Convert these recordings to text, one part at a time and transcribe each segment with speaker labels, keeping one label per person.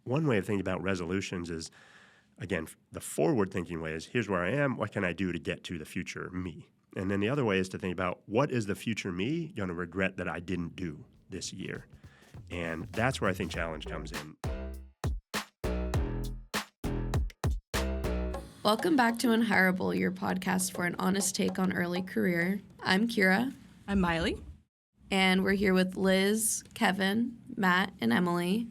Speaker 1: one way of thinking about resolutions is, again, the forward-thinking way is, here's where I am, what can I do to get to the future me? And then the other way is to think about, what is the future me going to regret that I didn't do this year? And that's where I think challenge comes in.
Speaker 2: Welcome back to UNHIREABLE, your podcast for an honest take on early career. I'm Kira.
Speaker 3: I'm Miley.
Speaker 2: And we're here with Liz, Kevin, Matt, and Emily.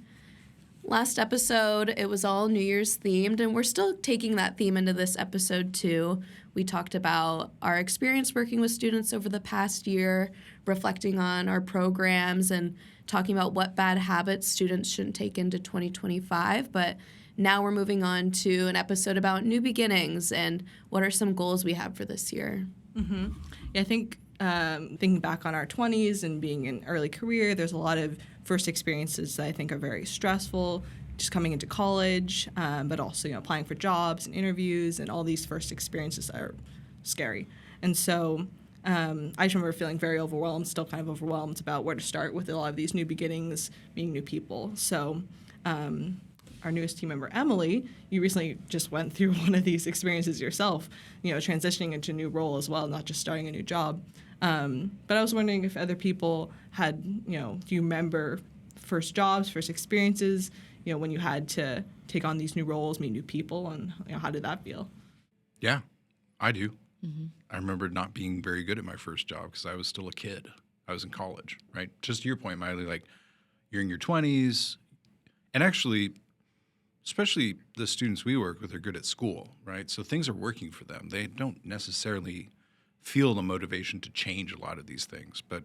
Speaker 2: Last episode, it was all New Year's themed, and we're still taking that theme into this episode too. We talked about our experience working with students over the past year, reflecting on our programs, and talking about what bad habits students shouldn't take into 2025. But now we're moving on to an episode about new beginnings and what are some goals we have for this year.
Speaker 3: Mm-hmm. Yeah, I think thinking back on our 20s and being in early career, there's a lot of first experiences that I think are very stressful, just coming into college, but also applying for jobs and interviews, and all these first experiences are scary. And so I just remember feeling very overwhelmed, still kind of overwhelmed about where to start with a lot of these new beginnings, meeting new people. So our newest team member, Emily, you recently just went through one of these experiences yourself, transitioning into a new role as well, not just starting a new job. But I was wondering if other people had, do you remember first jobs, first experiences, when you had to take on these new roles, meet new people, and how did that feel?
Speaker 4: Yeah, I do. Mm-hmm. I remember not being very good at my first job because I was still a kid. I was in college, right? Just to your point, Miley, like you're in your 20s, and actually, especially the students we work with are good at school, right? So things are working for them. They don't necessarily feel the motivation to change a lot of these things. But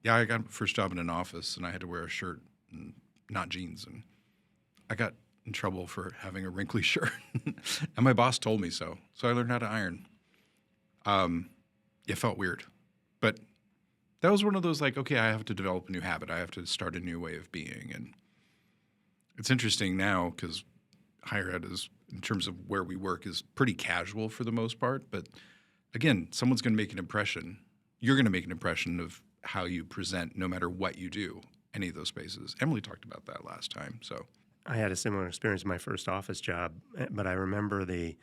Speaker 4: yeah, I got my first job in an office and I had to wear a shirt and not jeans. And I got in trouble for having a wrinkly shirt. And my boss told me so. So I learned how to iron. It felt weird. But that was one of those like, okay, I have to develop a new habit. I have to start a new way of being. And it's interesting now because higher ed is, in terms of where we work, is pretty casual for the most part. But again, someone's going to make an impression. You're going to make an impression of how you present no matter what you do, any of those spaces. Emily talked about that last time. So
Speaker 1: I had a similar experience in my first office job, but I remember the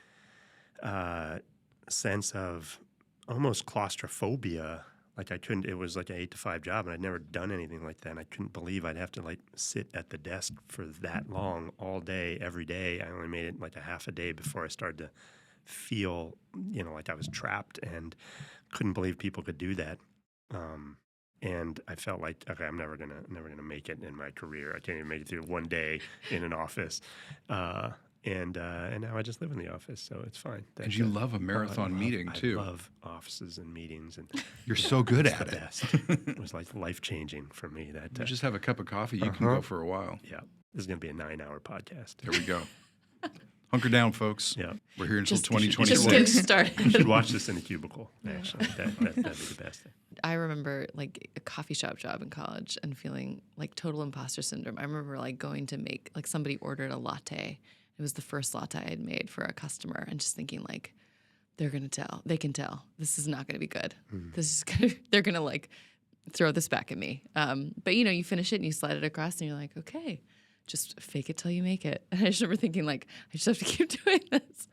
Speaker 1: sense of almost claustrophobia. Like it was like an 8 to 5 job, and I'd never done anything like that. And I couldn't believe I'd have to sit at the desk for that long, all day, every day. I only made it like a half a day before I started to feel, like I was trapped, and couldn't believe people could do that. And I felt like, okay, I'm never gonna make it in my career. I can't even make it through one day in an office. And now I just live in the office, so it's fine.
Speaker 4: And you love a marathon meeting, too.
Speaker 1: I love offices and meetings. And
Speaker 4: you're so good at it.
Speaker 1: Best. It was like life-changing for me.
Speaker 4: You just have a cup of coffee, you can go for a while.
Speaker 1: Yeah. This is going to be a 9-hour podcast.
Speaker 4: There we go. Hunker down, folks.
Speaker 1: Yeah.
Speaker 4: We're here until 2026.
Speaker 2: Just get started.
Speaker 1: You should watch this in a cubicle, actually. That'd be the best thing.
Speaker 5: I remember a coffee shop job in college and feeling like total imposter syndrome. I remember going to make, somebody ordered a latte. It was the first latte I had made for a customer, and just thinking they're going to tell. They can tell. This is not going to be good. They're going to throw this back at me. But you finish it and you slide it across and you're like, okay, just fake it till you make it. And I just remember thinking I just have to keep doing this.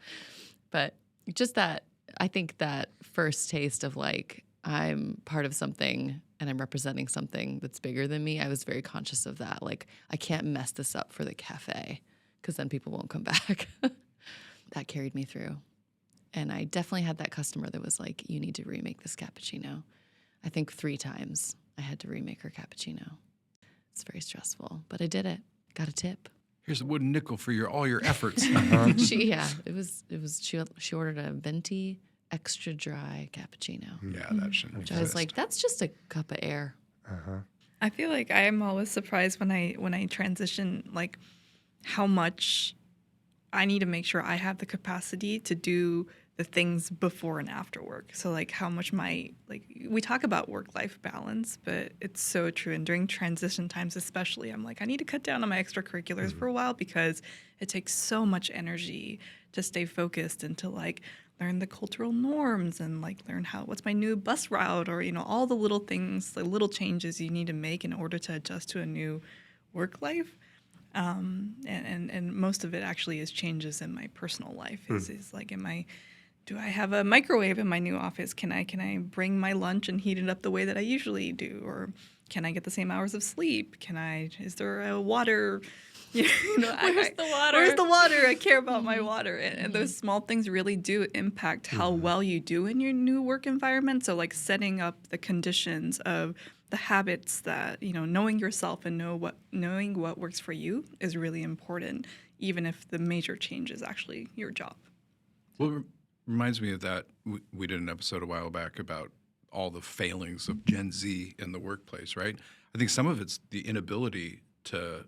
Speaker 5: But just that, I think that first taste of I'm part of something and I'm representing something that's bigger than me, I was very conscious of that. I can't mess this up for the cafe, because then people won't come back. That carried me through. And I definitely had that customer that was like, you need to remake this cappuccino. I think 3 times I had to remake her cappuccino. It's very stressful, but I did it. Got a tip.
Speaker 4: Here's a wooden nickel for all your efforts.
Speaker 5: She ordered a venti extra dry cappuccino.
Speaker 4: Yeah, that shouldn't
Speaker 5: exist. I was like, that's just a cup of air.
Speaker 3: I feel like I am always surprised when I transition, how much I need to make sure I have the capacity to do the things before and after work. So how much we talk about work-life balance, but it's so true. And during transition times especially, I'm I need to cut down on my extracurriculars for a while, because it takes so much energy to stay focused and to learn the cultural norms and learn what's my new bus route, or, all the little things, the little changes you need to make in order to adjust to a new work life.
Speaker 6: And most of it actually is changes in my personal life. Is like, do I have a microwave in my new office? Can I bring my lunch and heat it up the way that I usually do? Or can I get the same hours of sleep? Is there a water?
Speaker 5: Where's the water?
Speaker 6: Where's the water? I care about my water. And those small things really do impact how well you do in your new work environment. So like setting up the conditions of the habits that, knowing yourself and knowing what works for you is really important, even if the major change is actually your job.
Speaker 4: Well, it reminds me of that. We did an episode a while back about all the failings of Gen Z in the workplace, right? I think some of it's the inability to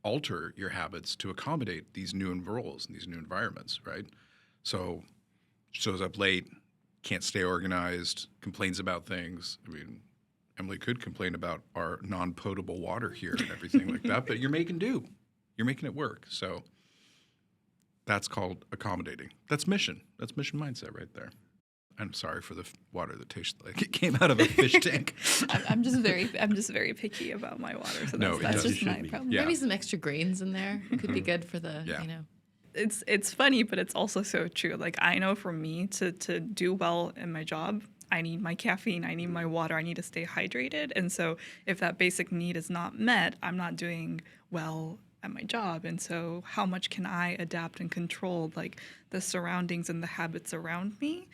Speaker 4: alter your habits to accommodate these new roles and these new environments, right? So shows up late, can't stay organized, complains about things. I mean, Emily could complain about our non-potable water here and everything like that, but you're making do. You're making it work. So that's called accommodating. That's mission. That's mission mindset right there. I'm sorry for the water that tastes like it came out of a fish tank.
Speaker 6: I'm just very picky about my water, so that's just my problem.
Speaker 4: Yeah.
Speaker 5: Maybe some extra grains in there could be good for the,
Speaker 6: It's funny, but it's also so true. Like, I know for me to do well in my job, I need my caffeine, I need my water, I need to stay hydrated. And so if that basic need is not met, I'm not doing well at my job. And so how much can I adapt and control, like, the surroundings and the habits around me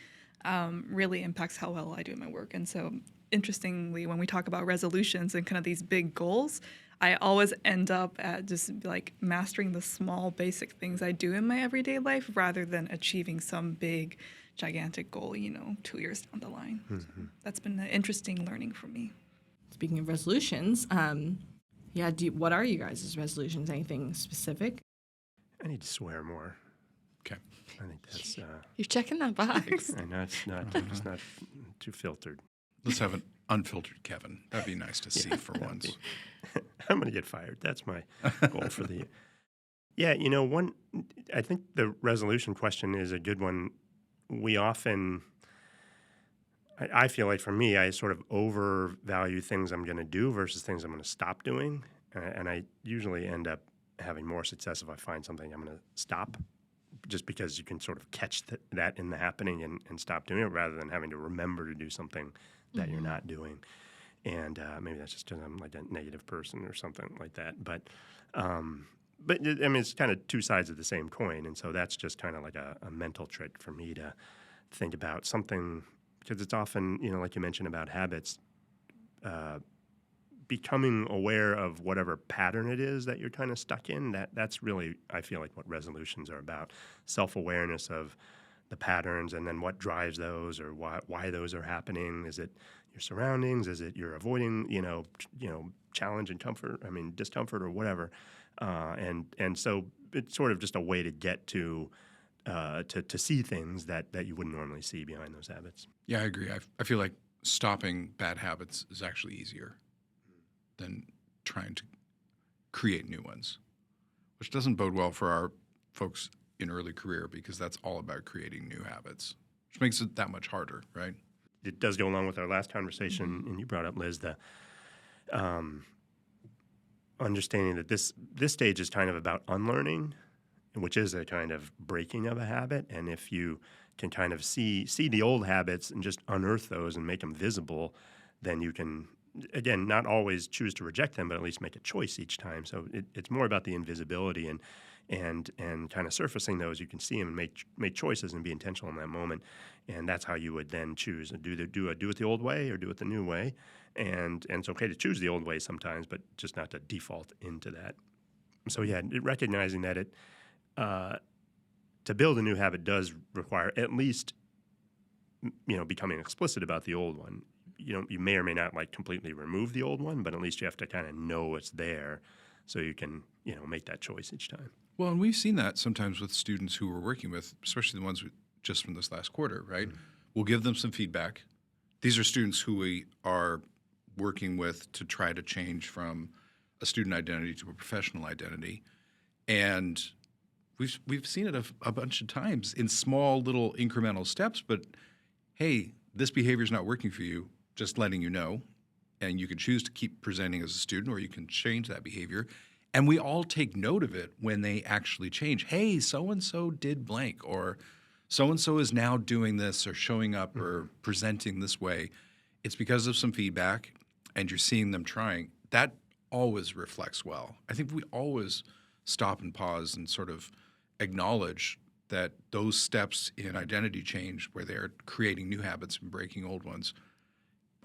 Speaker 6: really impacts how well I do my work. And so interestingly, when we talk about resolutions and kind of these big goals, I always end up at just like mastering the small basic things I do in my everyday life rather than achieving some big gigantic goal, 2 years down the line. So that's been an interesting learning for me.
Speaker 3: Speaking of resolutions, what are you guys' resolutions? Anything specific?
Speaker 1: I need to swear more.
Speaker 4: Okay.
Speaker 1: I think that's.
Speaker 5: You're checking that box.
Speaker 1: I know it's not too filtered.
Speaker 4: Let's have an unfiltered Kevin. That'd be nice to see for once.
Speaker 1: I'm going to get fired. That's my goal for the year. Yeah, I think the resolution question is a good one. We often, I feel like for me, I sort of overvalue things I'm going to do versus things I'm going to stop doing. And I usually end up having more success if I find something I'm going to stop, just because you can sort of catch that in the happening and stop doing it rather than having to remember to do something that you're not doing. And maybe that's just because I'm like a negative person or something like that. But it's kind of two sides of the same coin. And so that's just kind of like a mental trick for me to think about something, because it's often, like you mentioned about habits, becoming aware of whatever pattern it is that you're kind of stuck in. That's really, I feel like, what resolutions are about. Self-awareness of the patterns and then what drives those or why those are happening. Is it your surroundings? Is it you're avoiding, challenge and discomfort or whatever? And so it's sort of just a way to get to see things that you wouldn't normally see behind those habits.
Speaker 4: Yeah, I agree. I feel like stopping bad habits is actually easier than trying to create new ones, which doesn't bode well for our folks in early career, because that's all about creating new habits, which makes it that much harder, right?
Speaker 1: It does go along with our last conversation, and you brought up, Liz, the understanding that this stage is kind of about unlearning, which is a kind of breaking of a habit. And if you can kind of see the old habits and just unearth those and make them visible, then you can, again, not always choose to reject them, but at least make a choice each time. So it's more about the invisibility and kind of surfacing those. You can see them and make choices and be intentional in that moment. And that's how you would then choose, do it the old way or do it the new way. And it's okay to choose the old way sometimes, but just not to default into that. So yeah, recognizing that to build a new habit does require at least, becoming explicit about the old one. You may or may not completely remove the old one, but at least you have to kind of know it's there so you can, make that choice each time. Well,
Speaker 4: and we've seen that sometimes with students who we're working with, especially the ones just from this last quarter, right? Mm-hmm. We'll give them some feedback. These are students who we are working with to try to change from a student identity to a professional identity. And we've seen it a bunch of times in small little incremental steps, but hey, this behavior is not working for you, just letting you know. And you can choose to keep presenting as a student, or you can change that behavior. And we all take note of it when they actually change. Hey, so-and-so did blank, or so-and-so is now doing this or showing up or presenting this way. It's because of some feedback and you're seeing them trying. That always reflects well. I think we always stop and pause and sort of acknowledge that those steps in identity change, where they're creating new habits and breaking old ones,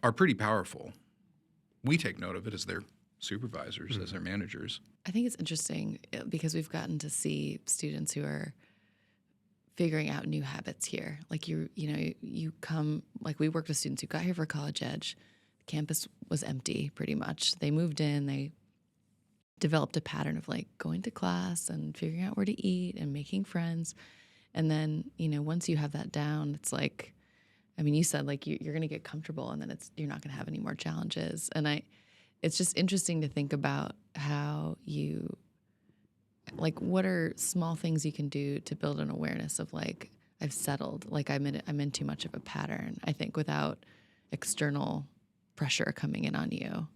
Speaker 4: are pretty powerful. We take note of it as their supervisors, as their managers.
Speaker 5: I think it's interesting because we've gotten to see students who are figuring out new habits here. Like you come, like we worked with students who got here for College Edge. The campus was empty pretty much. They moved in, they developed a pattern of like going to class and figuring out where to eat and making friends. And then, once you have that down, it's like, I mean, you said like you're going to get comfortable and then you're not going to have any more challenges. And it's just interesting to think about how what are small things you can do to build an awareness of like, I've settled, like I'm in too much of a pattern, I think, without external pressure coming in on you.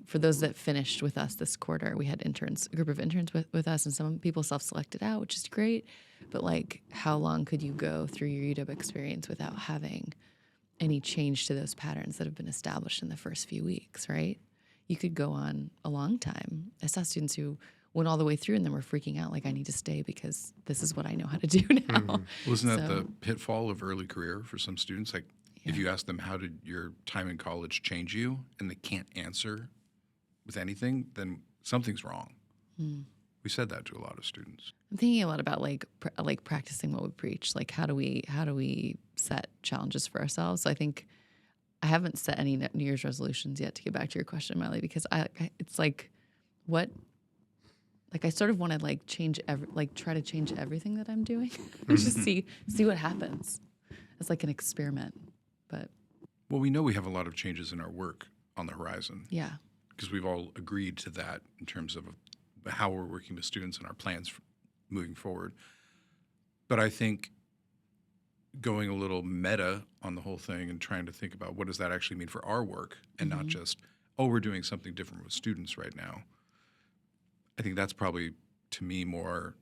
Speaker 5: For those that finished with us this quarter, we had a group of interns with us, and some people self-selected out, which is great. But like, how long could you go through your UW experience without having any change to those patterns that have been established in the first few weeks, right? You could go on a long time. I saw students who went all the way through and then were freaking out, like, I need to stay because this is what I know how to do now.
Speaker 4: Wasn't that the pitfall of early career for some students? Like, if you ask them, how did your time in college change you, and they can't answer with anything, then something's wrong. We said that to a lot of students.
Speaker 5: I'm thinking a lot about like practicing what we preach. Like, how do we set challenges for ourselves? So I think I haven't set any New Year's resolutions yet, to get back to your question, Miley, because it's like, what? Like, I sort of want to like try to change everything that I'm doing, just see what happens. It's like an experiment. But
Speaker 4: well, we know we have a lot of changes in our work on the horizon.
Speaker 5: Yeah.
Speaker 4: Because we've all agreed to that in terms of how we're working with students and our plans moving forward. But I think going a little meta on the whole thing and trying to think about what does that actually mean for our work, and not just, we're doing something different with students right now. I think that's probably, to me, more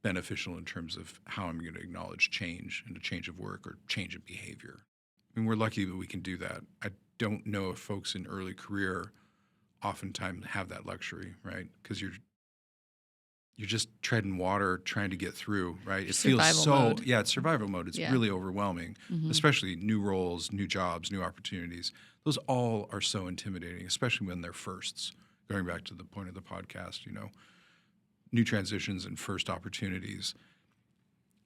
Speaker 4: beneficial in terms of how I'm going to acknowledge change and a change of work or change of behavior. I mean, we're lucky that we can do that. I don't know if folks in early career oftentimes have that luxury, right? Because you're just treading water, trying to get through, right? It feels
Speaker 5: mode.
Speaker 4: It's survival mode. It's really overwhelming, especially new roles, new jobs, new opportunities. Those all are so intimidating, especially when they're firsts. Going back to the point of the podcast, new transitions and first opportunities.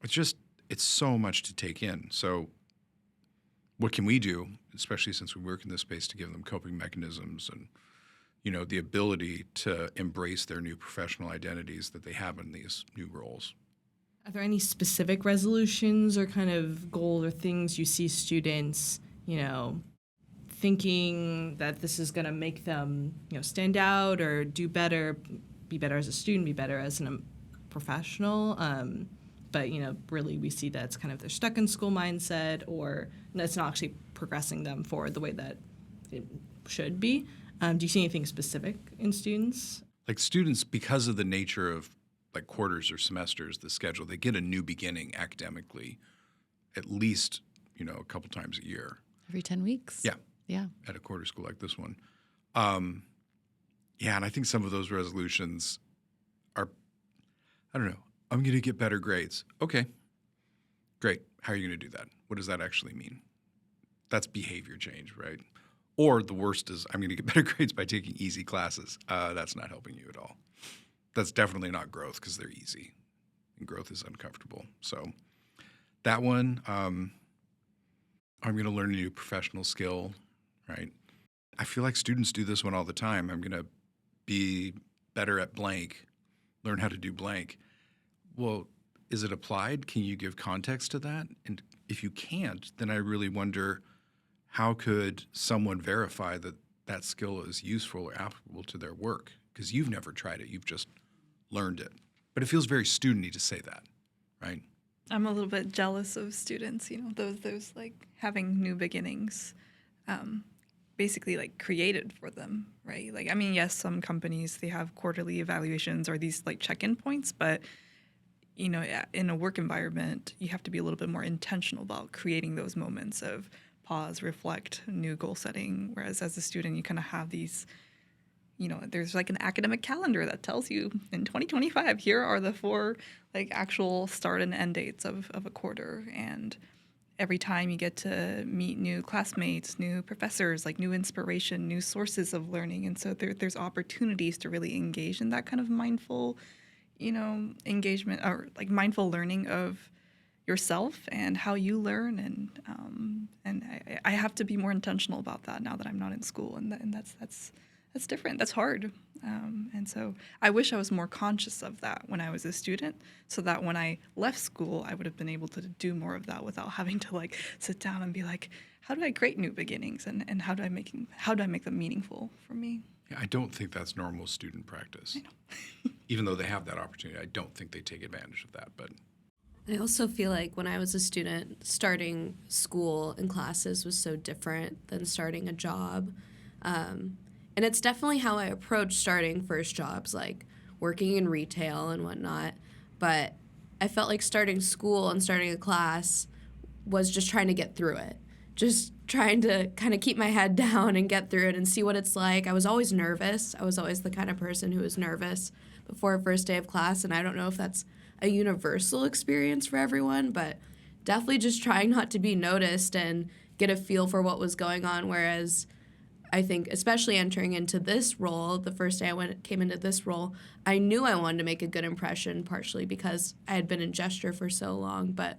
Speaker 4: It's so much to take in. So what can we do, especially since we work in this space, to give them coping mechanisms and, the ability to embrace their new professional identities that they have in these new roles?
Speaker 3: Are there any specific resolutions or kind of goals or things you see students, thinking that this is going to make them, stand out or do better, be better as a student, be better as a professional? But, really we see that it's kind of their stuck in school mindset, or it's not actually progressing them forward the way that it should be. Do you see anything specific in students?
Speaker 4: Like students, because of the nature of like quarters or semesters, the schedule, they get a new beginning academically at least, a couple times a year.
Speaker 5: Every 10 weeks?
Speaker 4: Yeah.
Speaker 5: Yeah.
Speaker 4: At a quarter school like this one. And I think some of those resolutions are, I don't know, I'm going to get better grades. Okay, great. How are you going to do that? What does that actually mean? That's behavior change, right? Or the worst is, I'm going to get better grades by taking easy classes. That's not helping you at all. That's definitely not growth, because they're easy. And growth is uncomfortable. So that one, I'm going to learn a new professional skill, right? I feel like students do this one all the time. I'm going to be better at blank, learn how to do blank. Well, is it applied? Can you give context to that? And if you can't, then I really wonder, how could someone verify that that skill is useful or applicable to their work? Because you've never tried it. You've just learned it. But it feels very student-y to say that, right?
Speaker 6: I'm a little bit jealous of students, those like having new beginnings. basically like created for them, right? Like, I mean, yes, some companies, they have quarterly evaluations or these like check-in points, but you know, in a work environment, you have to be a little bit more intentional about creating those moments of pause, reflect, new goal setting. Whereas as a student, you kind of have these, you know, there's like an academic calendar that tells you in 2025, here are the 4 like actual start and end dates of a quarter. And every time you get to meet new classmates, new professors, like new inspiration, new sources of learning. And so there's opportunities to really engage in that kind of mindful, you know, engagement or like mindful learning of yourself and how you learn. And I have to be more intentional about that now that I'm not in school. And that's different. That's hard. And so I wish I was more conscious of that when I was a student, so that when I left school, I would have been able to do more of that without having to like sit down and be like, how do I create new beginnings and how do I make them meaningful for me?
Speaker 4: Yeah, I don't think that's normal student practice. I know. Even though they have that opportunity, I don't think they take advantage of that. But
Speaker 2: I also feel like when I was a student, starting school and classes was so different than starting a job. And it's definitely how I approach starting first jobs, like working in retail and whatnot. But I felt like starting school and starting a class was just trying to get through it. Just trying to kind of keep my head down and get through it and see what it's like. I was always nervous. I was always the kind of person who was nervous before a first day of class. And I don't know if that's a universal experience for everyone, but definitely just trying not to be noticed and get a feel for what was going on. Whereas I think, especially entering into this role, the first day I came into this role, I knew I wanted to make a good impression, partially because I had been in gesture for so long. But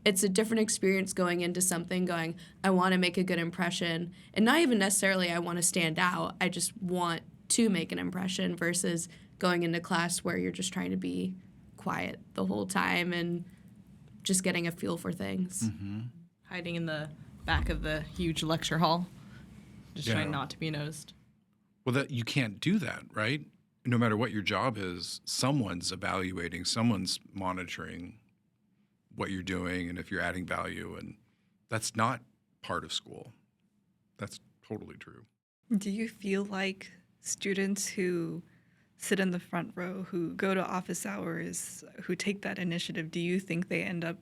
Speaker 2: it's a different experience going into something going, I want to make a good impression. And not even necessarily I want to stand out. I just want to make an impression versus going into class where you're just trying to be quiet the whole time and just getting a feel for things.
Speaker 4: Mm-hmm.
Speaker 3: Hiding in the back of the huge lecture hall, just trying not to be noticed.
Speaker 4: Well, that you can't do that, right? No matter what your job is, someone's evaluating, someone's monitoring what you're doing and if you're adding value, and that's not part of school. That's totally true.
Speaker 6: Do you feel like students who sit in the front row, who go to office hours, who take that initiative, do you think they end up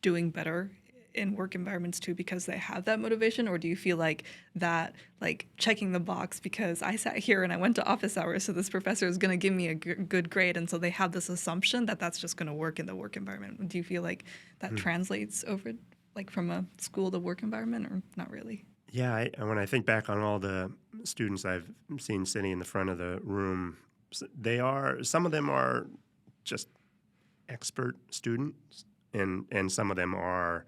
Speaker 6: doing better in work environments too because they have that motivation? Or do you feel like that, like checking the box because I sat here and I went to office hours, so this professor is going to give me a good grade, and so they have this assumption that that's just going to work in the work environment? Do you feel like that translates over, like from a school to work environment, or not really?
Speaker 1: Yeah, when I think back on all the students I've seen sitting in the front of the room, some of them are just expert students, and some of them are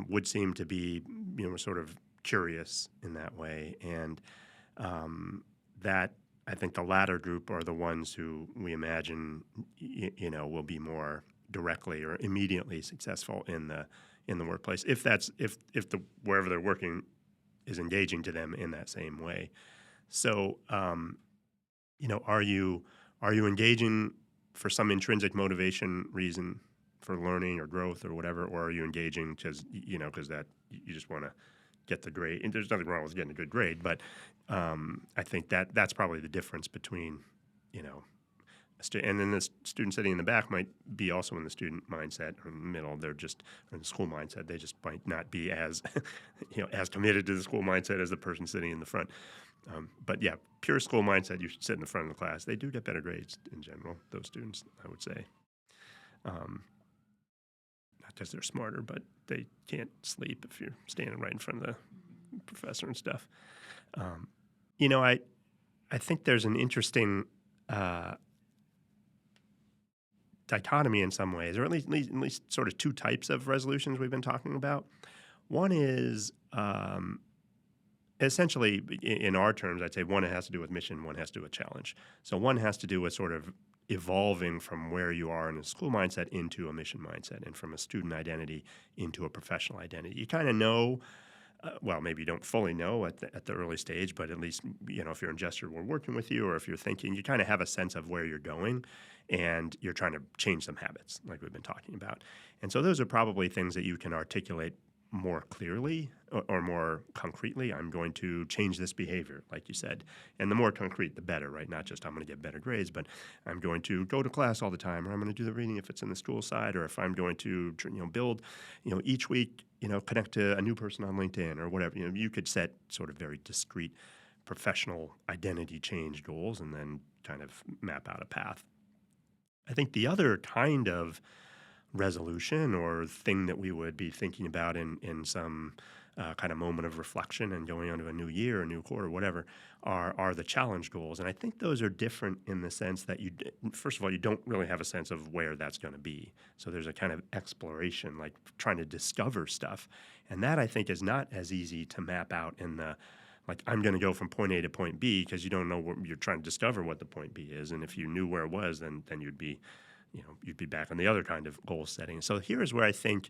Speaker 1: would seem to be, you know, sort of curious in that way, and that I think the latter group are the ones who we imagine, you know, will be more directly or immediately successful in the workplace if the wherever they're working is engaging to them in that same way. So, you know, are you engaging for some intrinsic motivation reason for learning or growth or whatever, or are you engaging because that you just want to get the grade? And there's nothing wrong with getting a good grade, but I think that's probably the difference between, you know, and then the student sitting in the back might be also in the student mindset, or in the middle, they're just in the school mindset. They just might not be as, you know, as committed to the school mindset as the person sitting in the front. But yeah, pure school mindset, you should sit in the front of the class. They do get better grades in general, those students, I would say. Not because they're smarter, but they can't sleep if you're standing right in front of the professor and stuff. You know, I think there's an interesting dichotomy in some ways, or at least sort of two types of resolutions we've been talking about. One is essentially, in our terms, I'd say one has to do with mission, one has to do with challenge. So one has to do with sort of evolving from where you are in a school mindset into a mission mindset, and from a student identity into a professional identity. You kind of know, well, maybe you don't fully know at the early stage, but at least, you know, if you're in gesture, we're working with you, or if you're thinking, you kind of have a sense of where you're going, and you're trying to change some habits like we've been talking about. And so those are probably things that you can articulate more clearly or more concretely, I'm going to change this behavior, like you said. And the more concrete, the better, right? Not just I'm going to get better grades, but I'm going to go to class all the time, or I'm going to do the reading if it's in the school side, or if I'm going to, build, each week, connect to a new person on LinkedIn or whatever. You could set sort of very discrete professional identity change goals and then kind of map out a path. I think the other kind of resolution or thing that we would be thinking about in some kind of moment of reflection and going on to a new year, a new quarter, whatever, are the challenge goals. And I think those are different in the sense that first of all, you don't really have a sense of where that's going to be. So there's a kind of exploration, like trying to discover stuff. And that I think is not as easy to map out in the, like, I'm going to go from point A to point B, because you don't know what you're trying to discover what the point B is. And if you knew where it was, then you'd be back on the other kind of goal setting. So here's where I think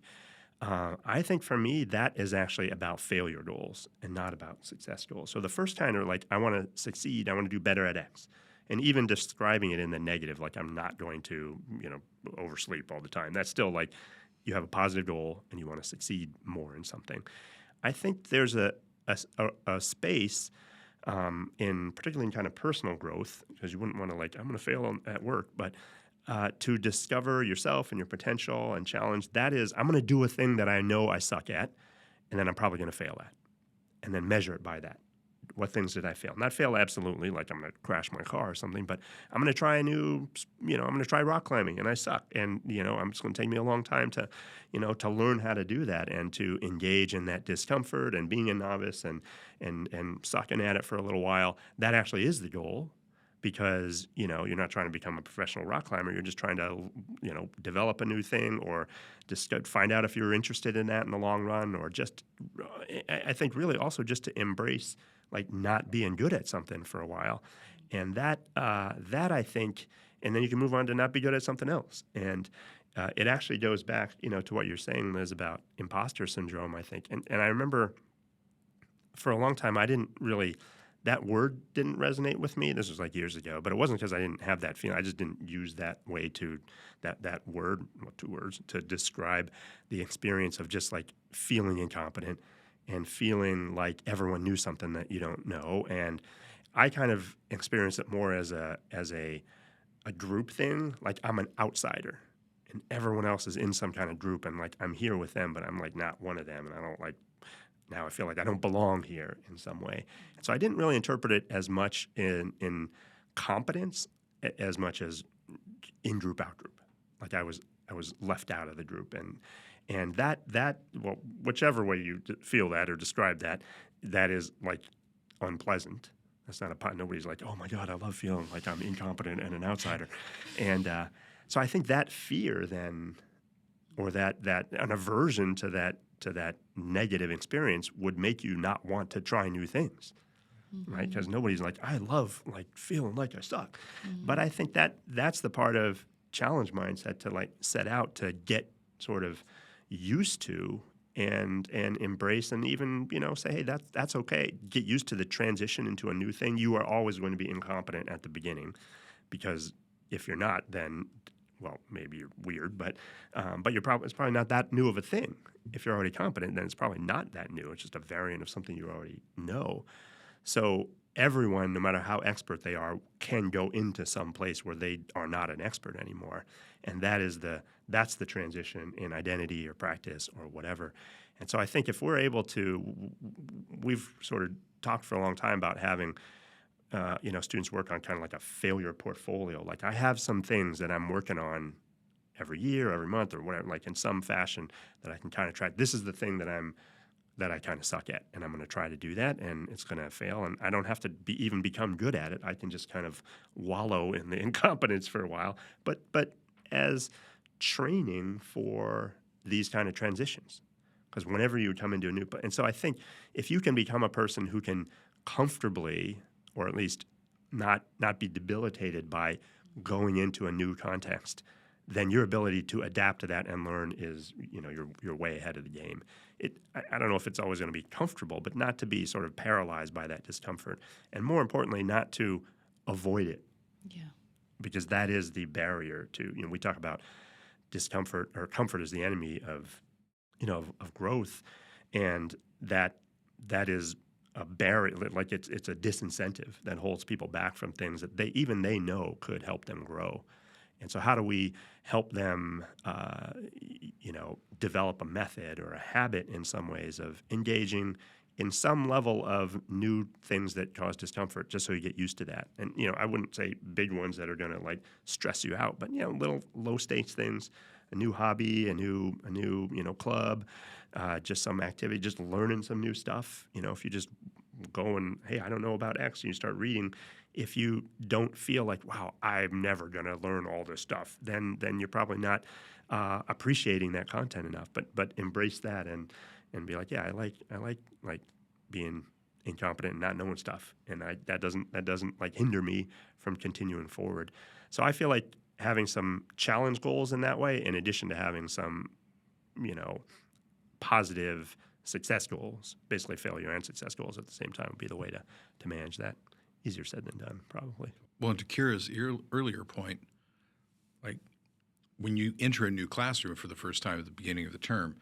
Speaker 1: for me, that is actually about failure goals and not about success goals. So the first kind are like, I want to succeed, I want to do better at X. And even describing it in the negative, like I'm not going to, oversleep all the time. That's still like you have a positive goal and you want to succeed more in something. I think there's a space particularly in kind of personal growth, because you wouldn't want to I'm going to fail at work, but to discover yourself and your potential and challenge, that is, I'm going to do a thing that I know I suck at, and then I'm probably going to fail at, and then measure it by that. What things did I fail? Not fail absolutely, like I'm going to crash my car or something, but I'm going to try I'm going to try rock climbing, and I suck, and I'm just going to take me a long time to, to learn how to do that and to engage in that discomfort and being a novice and sucking at it for a little while. That actually is the goal. Because, you're not trying to become a professional rock climber. You're just trying to, develop a new thing or just find out if you're interested in that in the long run, or just, I think really also just to embrace not being good at something for a while. And that I think, and then you can move on to not be good at something else. And it actually goes back, to what you're saying, Liz, about imposter syndrome, I think. And I remember for a long time, that word didn't resonate with me. This was years ago, but it wasn't because I didn't have that feeling. I just didn't use that way that word, two words, to describe the experience of just feeling incompetent and feeling like everyone knew something that you don't know. And I kind of experienced it more as a group thing. Like I'm an outsider and everyone else is in some kind of group, and I'm here with them, but I'm not one of them, and I don't now I feel like I don't belong here in some way. And so I didn't really interpret it as much in competence as much as in group, out group. I was left out of the group, and that well, whichever way you feel that or describe that, that is unpleasant. That's not nobody's oh my God, I love feeling like I'm incompetent and an outsider. And so I think that fear then, or that an aversion to that negative experience would make you not want to try new things, right? Because nobody's I love feeling like I suck. But I think that's the part of challenge mindset to set out to get sort of used to and embrace, and even say, hey, that's okay. Get used to the transition into a new thing. You are always going to be incompetent at the beginning, because if you're not, then well, maybe you're weird, but it's probably not that new of a thing. If you're already competent, then it's probably not that new. It's just a variant of something you already know. So everyone, no matter how expert they are, can go into some place where they are not an expert anymore, and that's the transition in identity or practice or whatever. And so I think if we're able to, we've sort of talked for a long time about having students work on kind of a failure portfolio. I have some things that I'm working on every year, every month, or whatever, in some fashion that I can kind of track. This is the thing that I kind of suck at, and I'm going to try to do that, and it's going to fail, and I don't have to even become good at it. I can just kind of wallow in the incompetence for a while, but as training for these kind of transitions, because whenever you come into a new, and so I think if you can become a person who can comfortably, or at least not be debilitated by going into a new context, then your ability to adapt to that and learn is, you're way ahead of the game. I don't know if it's always going to be comfortable, but not to be sort of paralyzed by that discomfort, and more importantly, not to avoid it.
Speaker 5: Yeah.
Speaker 1: Because that is the barrier to, we talk about discomfort, or comfort is the enemy of growth. and that is a barrier. Like it's a disincentive that holds people back from things that they know could help them grow. And so, how do we help them, develop a method or a habit in some ways of engaging in some level of new things that cause discomfort, just so you get used to that. And I wouldn't say big ones that are going to like stress you out, but little low stakes things, a new hobby, a new club, just some activity, just learning some new stuff. If you just go and, hey, I don't know about X, and you start reading. If you don't feel like, wow, I'm never going to learn all this stuff, then you're probably not appreciating that content enough. But embrace that and be like, yeah, I like being incompetent and not knowing stuff, and that doesn't like hinder me from continuing forward. So I feel like having some challenge goals in that way, in addition to having some, positive success goals, basically failure and success goals at the same time, would be the way to manage that. Easier said than done, probably.
Speaker 4: Well, and to Kira's earlier point, like when you enter a new classroom for the first time at the beginning of the term,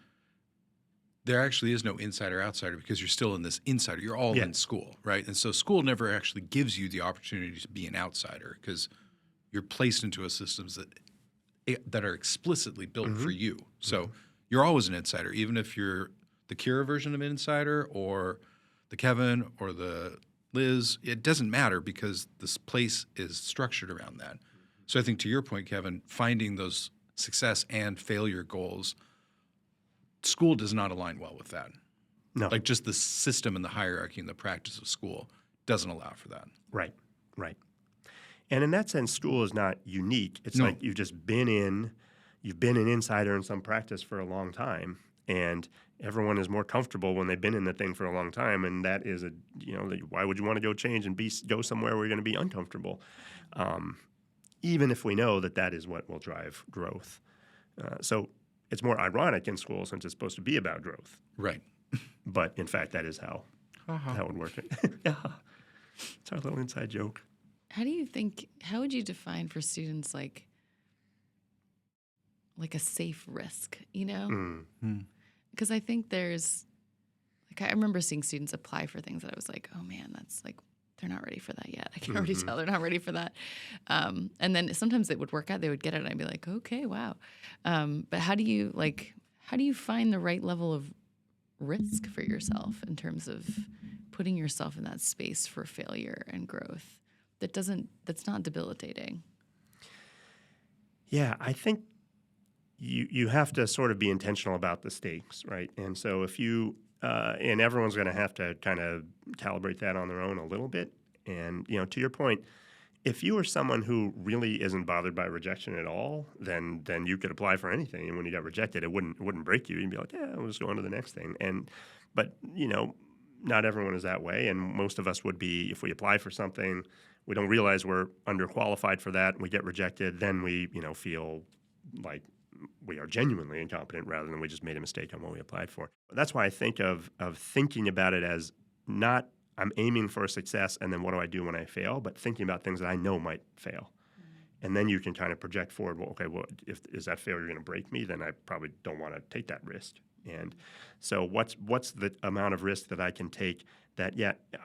Speaker 4: there actually is no insider outsider, because you're still in this insider. You're all in school, right? And so school never actually gives you the opportunity to be an outsider, because you're placed into a systems that are explicitly built for you. So you're always an insider, even if you're the Kira version of an insider or the Kevin or the Liz. It doesn't matter, because this place is structured around that. So I think, to your point, Kevin, finding those success and failure goals, school does not align well with that.
Speaker 1: No.
Speaker 4: Like, just the system and the hierarchy and the practice of school doesn't allow for that.
Speaker 1: Right. And in that sense, school is not unique. It's like you've been an insider in some practice for a long time, and everyone is more comfortable when they've been in the thing for a long time, and that is why would you want to go change and go somewhere where you're going to be uncomfortable, even if we know that is what will drive growth. So it's more ironic in school, since it's supposed to be about growth.
Speaker 4: Right.
Speaker 1: But in fact, that is how that would work. Yeah, it's our little inside joke.
Speaker 5: How would you define for students like a safe risk, Because I think there's, I remember seeing students apply for things that I was like, oh man, that's like, they're not ready for that yet. I can already tell they're not ready for that. And then sometimes it would work out, they would get it, and I'd be like, okay, wow. But how do you find the right level of risk for yourself in terms of putting yourself in that space for failure and growth that's not debilitating?
Speaker 1: Yeah, I think you have to sort of be intentional about the stakes, right? And so if you and everyone's going to have to kind of calibrate that on their own a little bit. And to your point, if you are someone who really isn't bothered by rejection at all, then you could apply for anything. And when you got rejected, it wouldn't break you. You'd be like, yeah, we'll just go on to the next thing. But not everyone is that way. And most of us would be, if we apply for something, we don't realize we're underqualified for that, and we get rejected, then we feel like we are genuinely incompetent, rather than we just made a mistake on what we applied for. That's why I think of thinking about it as not, I'm aiming for a success, and then what do I do when I fail, but thinking about things that I know might fail. And then you can kind of project forward, is that failure going to break me? Then I probably don't want to take that risk. And so what's the amount of risk that I can take that,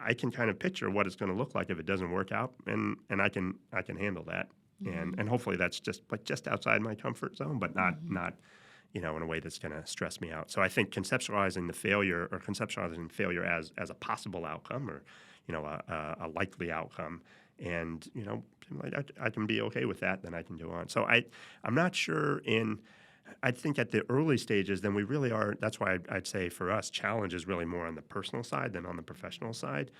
Speaker 1: I can kind of picture what it's going to look like if it doesn't work out, and I can handle that. And hopefully that's just outside my comfort zone, but not in a way that's going to stress me out. So I think conceptualizing failure as a possible outcome, or a likely outcome, and I can be okay with that, then I can go on. So I'm not sure I think at the early stages, then we really are. That's why I'd say for us, challenge is really more on the personal side than on the professional side.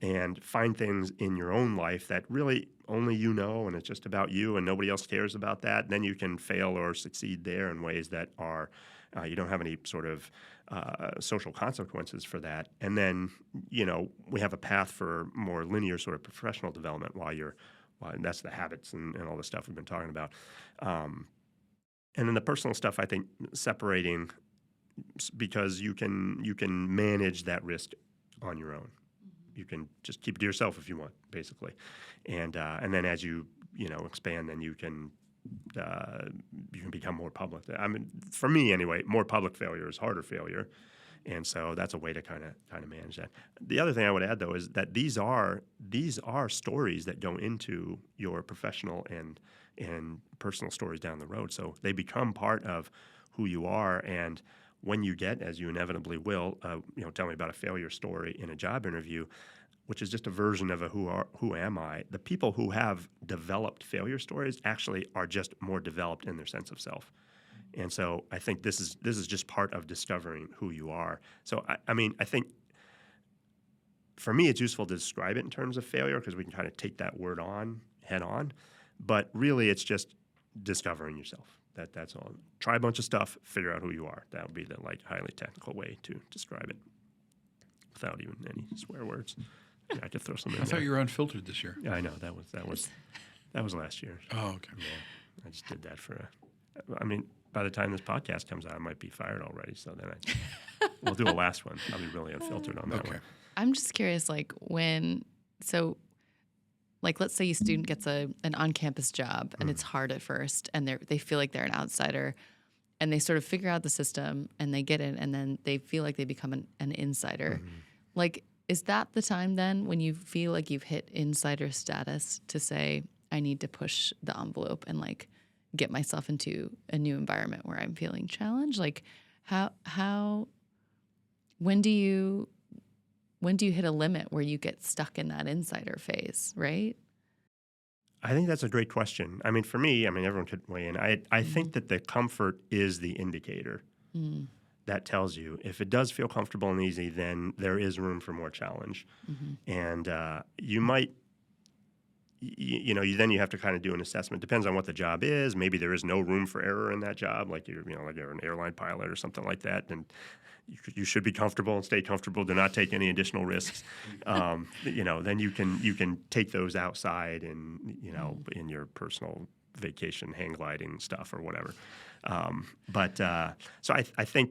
Speaker 1: And find things in your own life that really only you know, and it's just about you, and nobody else cares about that. Then you can fail or succeed there in ways that are you don't have any sort of social consequences for that. And then we have a path for more linear sort of professional development and that's the habits and all the stuff we've been talking about. And then the personal stuff, I think, separating, because you can manage that risk on your own. You can just keep it to yourself if you want, basically, and then as you expand, then you can become more public. I mean, for me anyway, more public failure is harder failure, And so that's a way to kind of manage that. The other thing I would add, though, is that these are stories that go into your professional and personal stories down the road. So they become part of who you are. And when you get, as you inevitably will, tell me about a failure story in a job interview, which is just a version of a who am I. The people who have developed failure stories actually are just more developed in their sense of self. And so I think this is just part of discovering who you are. So I think for me it's useful to describe it in terms of failure because we can kind of take that word on head on. But really it's just discovering yourself. That's all. Try a bunch of stuff, figure out who you are. That would be the highly technical way to describe it without even any swear words. I could throw some in
Speaker 4: I thought
Speaker 1: there.
Speaker 4: you were unfiltered this year.
Speaker 1: Yeah, I know that was last year.
Speaker 4: Oh, okay.
Speaker 1: Yeah, I just did that by the time this podcast comes out, I might be fired already. So then we'll do a last one. I'll be really unfiltered on that
Speaker 4: Okay.
Speaker 1: one.
Speaker 5: I'm just curious, let's say a student gets an on-campus job and it's hard at first and they feel like they're an outsider and they sort of figure out the system and they get in and then they feel like they become an insider. Is that the time then when you feel like you've hit insider status to say, I need to push the envelope and get myself into a new environment where I'm feeling challenged? When do you hit a limit where you get stuck in that insider phase, right?
Speaker 1: I think that's a great question. For me, everyone could weigh in. I think that the comfort is the indicator. That tells you if it does feel comfortable and easy, then there is room for more challenge. And you might, then you have to kind of do an assessment. Depends on what the job is. Maybe there is no room for error in that job, like you're an airline pilot or something like that. And you should be comfortable and stay comfortable. Do not take any additional risks. Then you can take those outside and in your personal vacation hang gliding stuff or whatever. So I think.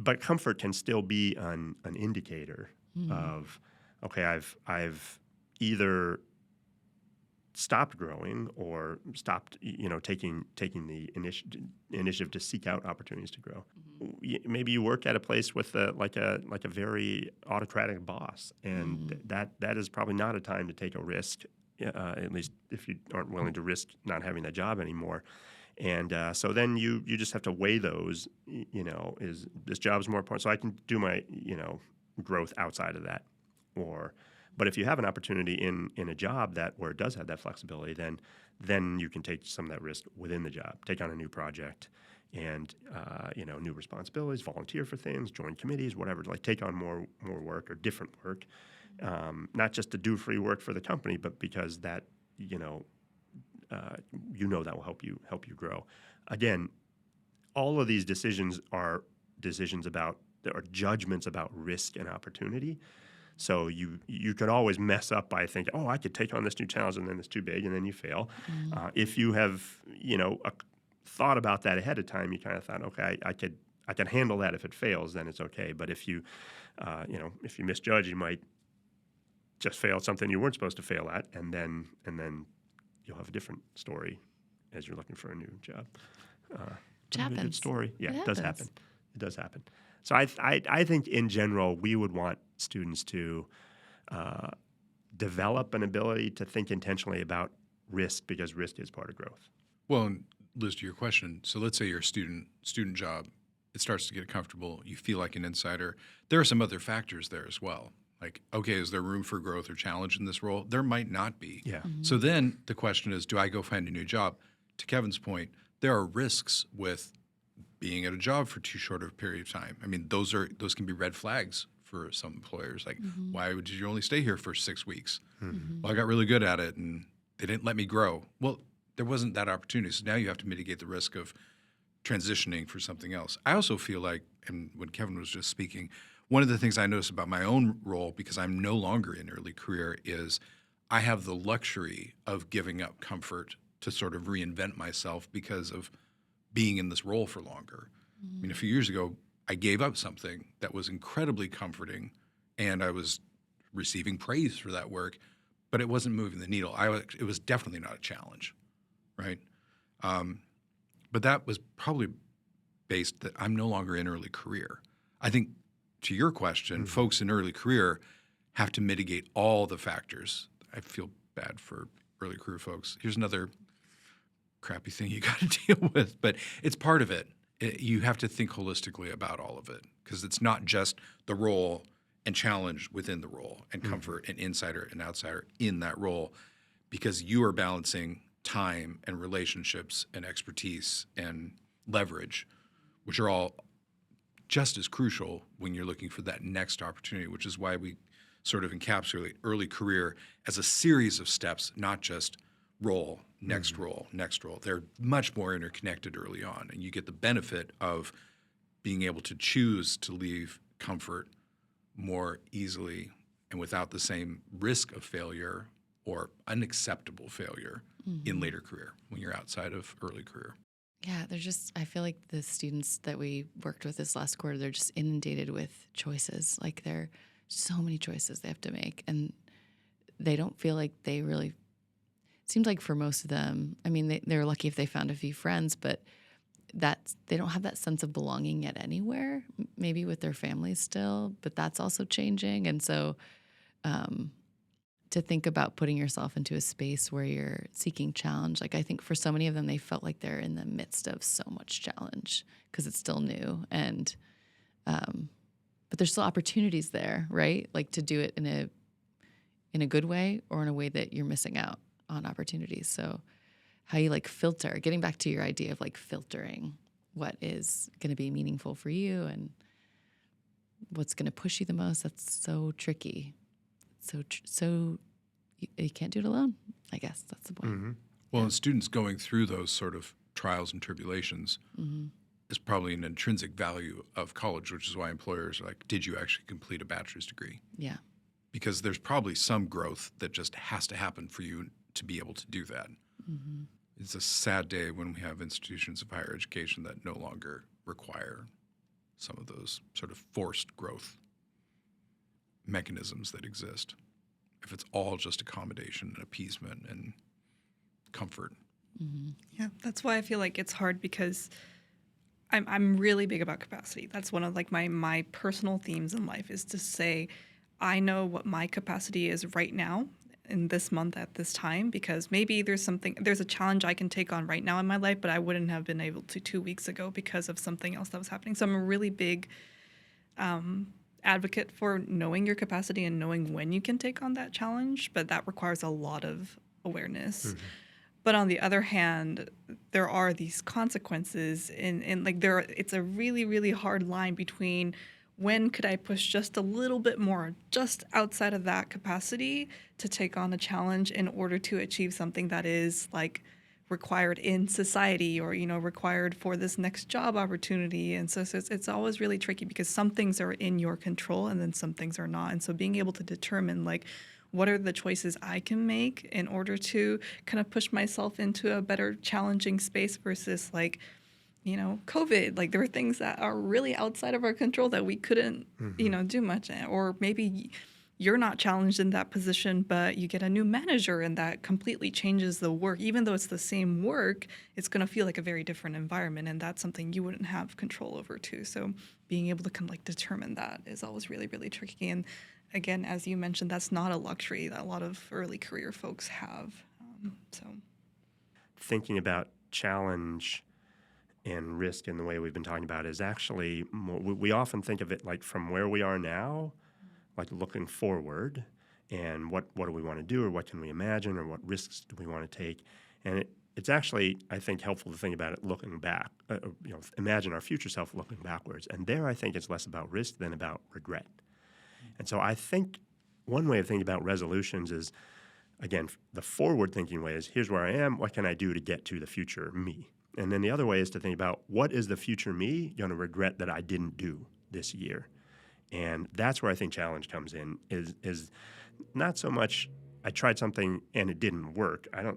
Speaker 1: But comfort can still be an indicator of, okay, I've either stopped growing or stopped, taking the initiative to seek out opportunities to grow. Maybe you work at a place with a very autocratic boss, and that is probably not a time to take a risk, at least if you aren't willing to risk not having that job anymore. And so then you just have to weigh those, is this job's more important? So I can do my, growth outside of that. But if you have an opportunity in a job where it does have that flexibility, then you can take some of that risk within the job, take on a new project and, new responsibilities, volunteer for things, join committees, whatever, take on more work or different work, not just to do free work for the company, but because that, that will help you grow. Again, all of these decisions are judgments about risk and opportunity. So you could always mess up by thinking, oh, I could take on this new challenge, and then it's too big, and then you fail. If you have thought about that ahead of time, you kind of thought, okay, I can handle that if it fails, then it's okay. But if you misjudge, you might just fail at something you weren't supposed to fail at, and then you'll have a different story as you're looking for a new job.
Speaker 5: It happens.
Speaker 1: A good story. Yeah,
Speaker 5: It
Speaker 1: it does
Speaker 5: happens.
Speaker 1: happen. It does happen. So I think in general, we would want students to develop an ability to think intentionally about risk because risk is part of growth.
Speaker 4: Well, and Liz, to your question, so let's say you're a student job, it starts to get comfortable, you feel like an insider. There are some other factors there as well. Like, okay, is there room for growth or challenge in this role? There might not be.
Speaker 1: Yeah.
Speaker 4: So then the question is, do I go find a new job? To Kevin's point, there are risks with being at a job for too short of a period of time. Those can be red flags for some employers. Like, why did you only stay here for 6 weeks? Well, I got really good at it and they didn't let me grow. Well, there wasn't that opportunity. So now you have to mitigate the risk of transitioning for something else. I also feel like, and when Kevin was just speaking, one of the things I noticed about my own role, because I'm no longer in early career, is I have the luxury of giving up comfort to sort of reinvent myself because of being in this role for longer. A few years ago, I gave up something that was incredibly comforting, and I was receiving praise for that work, but it wasn't moving the needle. It was definitely not a challenge, right? But that was probably based that I'm no longer in early career. I think to your question, folks in early career have to mitigate all the factors. I feel bad for early career folks. Here's another crappy thing you got to deal with, but it's part of it. You have to think holistically about all of it because it's not just the role and challenge within the role and comfort and insider and outsider in that role, because you are balancing time and relationships and expertise and leverage, which are all just as crucial when you're looking for that next opportunity, which is why we sort of encapsulate early career as a series of steps, not just role, next role, next role. They're much more interconnected early on, and you get the benefit of being able to choose to leave comfort more easily and without the same risk of failure or unacceptable failure in later career when you're outside of early career.
Speaker 5: Yeah, they're just, I feel like the students that we worked with this last quarter, they're just inundated with choices. Like there are so many choices they have to make, and they don't feel like they really, it seems like for most of them, I mean, they're lucky if they found a few friends, but they don't have that sense of belonging yet anywhere, maybe with their families still, but that's also changing. And so to think about putting yourself into a space where you're seeking challenge, like I think for so many of them, they felt like they're in the midst of so much challenge because it's still new. And but there's still opportunities there, right? Like to do it in a good way or in a way that you're missing out on opportunities. So how you like filter, getting back to your idea of like filtering what is going to be meaningful for you and what's going to push you the most. That's so tricky. So you can't do it alone. I guess that's the point.
Speaker 4: Well, and students going through those sort of trials and tribulations is probably an intrinsic value of college, which is why employers are like, did you actually complete a bachelor's degree?
Speaker 5: Yeah.
Speaker 4: Because there's probably some growth that just has to happen for you to be able to do that. It's a sad day when we have institutions of higher education that no longer require some of those sort of forced growth mechanisms that exist. If it's all just accommodation and appeasement and comfort.
Speaker 6: Yeah, that's why I feel like it's hard because I'm really big about capacity. That's one of like my personal themes in life is to say, I know what my capacity is right now in this month at this time, because maybe there's a challenge I can take on right now in my life, but I wouldn't have been able to 2 weeks ago because of something else that was happening. So I'm a really big advocate for knowing your capacity and knowing when you can take on that challenge, but that requires a lot of awareness. But on the other hand, there are these consequences and like it's a really, really hard line between when could I push just a little bit more, just outside of that capacity to take on a challenge in order to achieve something that is like required in society or, required for this next job opportunity. And so it's always really tricky because some things are in your control and then some things are not. And so being able to determine like, what are the choices I can make in order to kind of push myself into a better challenging space versus like, COVID, like there are things that are really outside of our control that we couldn't, do much. Or maybe you're not challenged in that position, but you get a new manager and that completely changes the work. Even though it's the same work, it's going to feel like a very different environment. And that's something you wouldn't have control over too. So being able to kind of like determine that is always really, really tricky. And again, as you mentioned, that's not a luxury that a lot of early career folks have.
Speaker 1: Thinking about challenge and risk in the way we've been talking about is actually more, we often think of it like from where we are now, like looking forward and what do we want to do or what can we imagine or what risks do we want to take. And it's actually, I think, helpful to think about it looking back, imagine our future self looking backwards. And there I think it's less about risk than about regret. And so I think one way of thinking about resolutions is, again, the forward-thinking way is here's where I am, what can I do to get to the future me? And then the other way is to think about what is the future me going to regret that I didn't do this year? And that's where I think challenge comes in, is not so much I tried something and it didn't work. I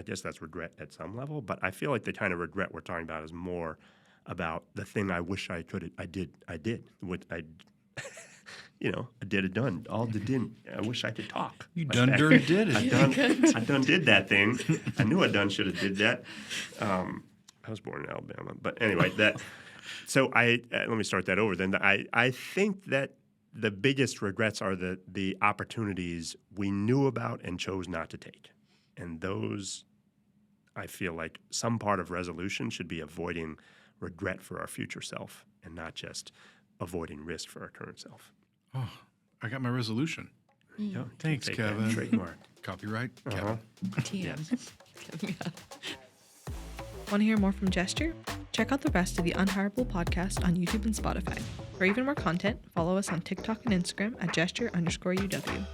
Speaker 1: guess that's regret at some level, but I feel like the kind of regret we're talking about is more about the thing I wish I did. I did it done. All didn't. I wish I could talk.
Speaker 4: You done did it.
Speaker 1: I done did that thing. I knew I done should have did that. I was born in Alabama, but anyway, So let me start that over then. I think that the biggest regrets are the opportunities we knew about and chose not to take. And those, I feel like some part of resolution should be avoiding regret for our future self and not just avoiding risk for our current self.
Speaker 4: Oh, I got my resolution.
Speaker 1: Yeah,
Speaker 4: Thanks,
Speaker 1: take that
Speaker 4: Kevin.
Speaker 1: trademark.
Speaker 4: Copyright,
Speaker 1: Uh-huh.
Speaker 4: Kevin.
Speaker 5: TM.
Speaker 3: Want to hear more from Gesture? Check out the rest of the Unhireable podcast on YouTube and Spotify. For even more content, follow us on TikTok and Instagram at gesture_UW.